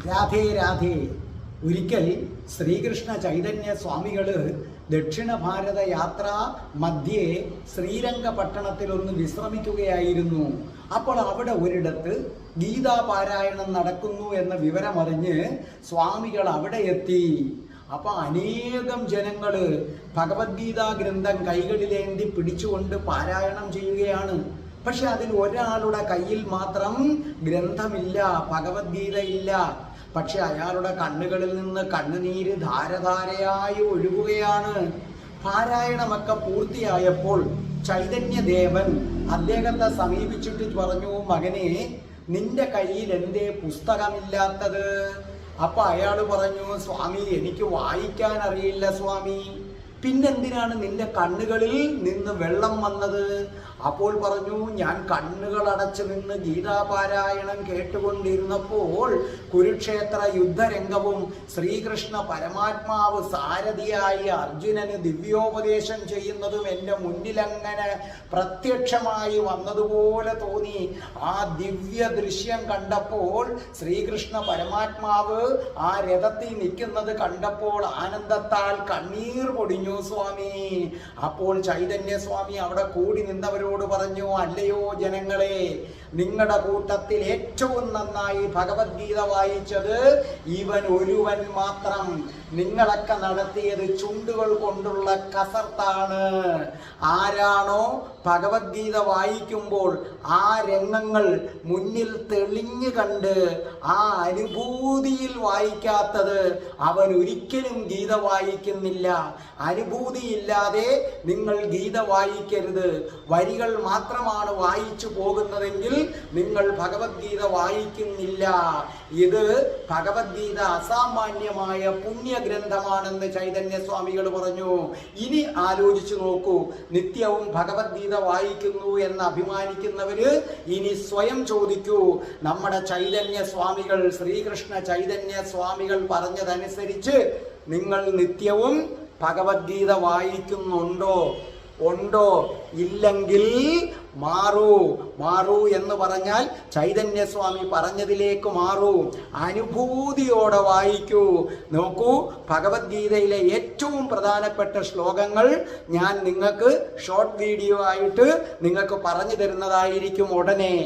രാധേ രാധേ. ഒരിക്കൽ ശ്രീകൃഷ്ണ ചൈതന്യ സ്വാമികള് ദക്ഷിണ ഭാരത യാത്ര മധ്യേ ശ്രീരംഗപട്ടണത്തിലൊന്ന് വിശ്രമിക്കുകയായിരുന്നു. അപ്പോൾ അവിടെ ഒരിടത്ത് ഗീതാപാരായണം നടക്കുന്നു എന്ന വിവരമറിഞ്ഞ് സ്വാമികൾ അവിടെ എത്തി. അപ്പൊ അനേകം ജനങ്ങള് ഭഗവത്ഗീതാ ഗ്രന്ഥം കൈകളിലേന്തി പിടിച്ചുകൊണ്ട് പാരായണം ചെയ്യുകയാണ്. പക്ഷെ അതിൽ ഒരാളുടെ കയ്യിൽ മാത്രം ഗ്രന്ഥമില്ല, ഭഗവത്ഗീതയില്ല. പക്ഷെ അയാളുടെ കണ്ണുകളിൽ നിന്ന് കണ്ണുനീര് ധാരധാരയായി ഒഴുകുകയാണ്. പാരായണമൊക്കെ പൂർത്തിയായപ്പോൾ ചൈതന്യദേവൻ അദ്ദേഹത്തെ സമീപിച്ചിട്ട് പറഞ്ഞു, മകനെ, നിന്റെ കയ്യിൽ എന്തേ പുസ്തകമില്ലാത്തത്? അപ്പൊ അയാള് പറഞ്ഞു, സ്വാമി, എനിക്ക് വായിക്കാൻ അറിയില്ല സ്വാമി. പിന്നെന്തിനാണ് നിന്റെ കണ്ണുകളിൽ നിന്ന് വെള്ളം വന്നത്? അപ്പോൾ പറഞ്ഞു, ഞാൻ കണ്ണുകൾ അടച്ചു നിന്ന് ഗീതാപാരായണം കേട്ടുകൊണ്ടിരുന്നപ്പോൾ കുരുക്ഷേത്ര യുദ്ധരംഗവും ശ്രീകൃഷ്ണ പരമാത്മാവ് സാരഥിയായി അർജുനന് ദിവ്യോപദേശം ചെയ്യുന്നതും എൻ്റെ മുന്നിലങ്ങനെ പ്രത്യക്ഷമായി വന്നതുപോലെ തോന്നി. ആ ദിവ്യ ദൃശ്യം കണ്ടപ്പോൾ ശ്രീകൃഷ്ണ പരമാത്മാവ് ആ രഥത്തിൽ നിൽക്കുന്നത് കണ്ടപ്പോൾ ആനന്ദത്താൽ കണ്ണീർ പൊടിഞ്ഞു സ്വാമി. അപ്പോൾ ചൈതന്യ സ്വാമി അവിടെ കൂടി നിന്നവരോട് പറഞ്ഞു, അല്ലയോ ജനങ്ങളെ, നിങ്ങളുടെ കൂട്ടത്തിൽ ഏറ്റവും നന്നായി ഭഗവത്ഗീത വായിച്ചത് ഇവൻ ഒരുവൻ മാത്രം. നിങ്ങളൊക്കെ നടത്തിയത് ചുണ്ടുകൾ കൊണ്ടുള്ള കസർത്താണ്. ആരാണോ ഭഗവത്ഗീത വായിക്കുമ്പോൾ ആ രംഗങ്ങൾ മുന്നിൽ തെളിഞ്ഞു കണ്ട് ആ അനുഭൂതിയിൽ വായിക്കാത്തത്, അവൻ ഒരിക്കലും ഗീത വായിക്കുന്നില്ല. അനുഭൂതിയില്ലാതെ നിങ്ങൾ ഗീത വായിക്കരുത്. വരികൾ മാത്രമാണ് വായിച്ചു പോകുന്നതെങ്കിൽ നിങ്ങൾ ഭഗവത്ഗീത വായിക്കുന്നില്ല. ഇത് ഭഗവത്ഗീത അസാമാന്യമായ പുണ്യഗ്രന്ഥമാണെന്ന് ചൈതന്യ സ്വാമികൾ പറഞ്ഞു. ഇനി ആലോചിച്ചു നോക്കൂ, നിത്യവും ഭഗവത്ഗീത വായിക്കുന്നു എന്ന് അഭിമാനിക്കുന്നവര് ഇനി സ്വയം ചോദിക്കൂ, നമ്മുടെ ചൈതന്യ സ്വാമികൾ, ശ്രീകൃഷ്ണ ചൈതന്യ സ്വാമികൾ പറഞ്ഞതനുസരിച്ച് നിങ്ങൾ നിത്യവും ഭഗവത്ഗീത വായിക്കുന്നുണ്ടോ? ഉണ്ടോ? ഇല്ലെങ്കിൽ മാറൂ എന്ന് പറഞ്ഞാൽ ചൈതന്യസ്വാമി പറഞ്ഞതിലേക്ക് മാറൂ. അനുഭൂതിയോടെ വായിക്കൂ. നോക്കൂ, ഭഗവത്ഗീതയിലെ ഏറ്റവും പ്രധാനപ്പെട്ട ശ്ലോകങ്ങൾ ഞാൻ നിങ്ങൾക്ക് ഷോർട്ട് വീഡിയോ ആയിട്ട് നിങ്ങൾക്ക് പറഞ്ഞു തരുന്നതായിരിക്കും ഉടനെ.